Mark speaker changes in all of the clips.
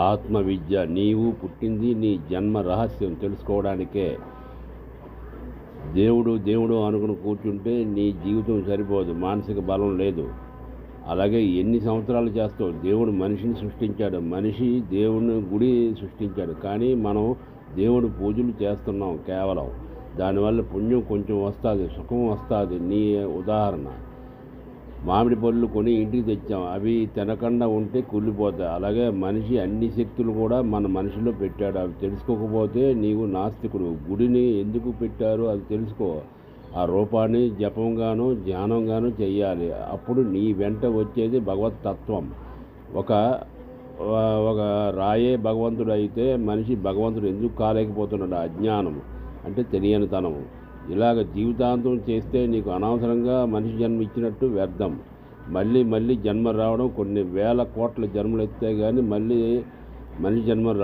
Speaker 1: ఆత్మ విద్య. నీవు పుట్టింది నీ జన్మ రహస్యం తెలుసుకోవడానికే. దేవుడు దేవుడు అనుకుని కూర్చుంటే నీ జీవితం సరిపోదు, మానసిక బలం లేదు. అలాగే ఎన్ని సంవత్సరాలు చేస్తావు? దేవుడు మనిషిని సృష్టించాడు, మనిషి దేవుని గుడి సృష్టించాడు, కానీ మనం దేవుడు పూజలు చేస్తున్నాం కేవలం. దానివల్ల పుణ్యం కొంచెం వస్తుంది, సుఖం వస్తుంది. నీ ఉదాహరణ, మామిడి పళ్ళు కొని ఇంటికి తెచ్చాం, అవి తినకుండా ఉంటే కుళ్ళిపోతాయి. అలాగే మనిషి అన్ని శక్తులు కూడా మన మనిషిలో పెట్టాడు. అవి తెలుసుకోకపోతే నీవు నాస్తికుడు. గుడిని ఎందుకు పెట్టారు అది తెలుసుకో. ఆ రూపాన్ని జపంగాను ధ్యానంగాను చెయ్యాలి. అప్పుడు నీ వెంట వచ్చేది భగవత్ తత్వం. ఒక ఒక రాయే భగవంతుడు అయితే మనిషి భగవంతుడు ఎందుకు కాలేకపోతున్నాడు? అజ్ఞానం అంటే తెలియనితనము. ఇలాగ జీవితాంతం చేస్తే నీకు అనవసరంగా మనిషి జన్మ ఇచ్చినట్టు వ్యర్థం. మళ్ళీ మళ్ళీ జన్మ రావడం కొన్ని వేల కోట్ల జన్మలు ఎత్తే కానీ మళ్ళీ మనిషి జన్మ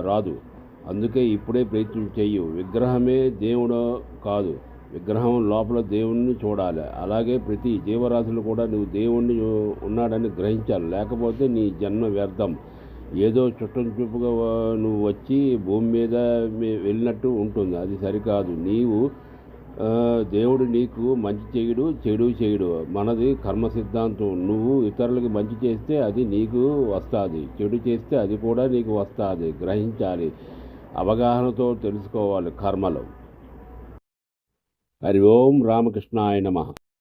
Speaker 1: రాదు. అందుకే ఇప్పుడే ప్రయత్నం చెయ్యు. విగ్రహమే దేవుడు కాదు, విగ్రహం లోపల దేవుణ్ణి చూడాలి. అలాగే ప్రతి జీవరాశులు కూడా నువ్వు దేవుణ్ణి ఉన్నాడని గ్రహించాలి, లేకపోతే నీ జన్మ వ్యర్థం. ఏదో చుట్టం చూపుగా నువ్వు వచ్చి భూమి మీద వెళ్ళినట్టు ఉంటుంది, అది సరికాదు. నీవు దేవుడు నీకు మంచి చేయడు, చెడు చేయడు. మనది కర్మ సిద్ధాంతం. నువ్వు ఇతరులకి మంచి చేస్తే అది నీకు వస్తుంది, చెడు చేస్తే అది కూడా నీకు వస్తుంది. గ్రహించాలి, అవగాహనతో తెలుసుకోవాలి కర్మలు. హరి ఓం రామకృష్ణాయ నమః.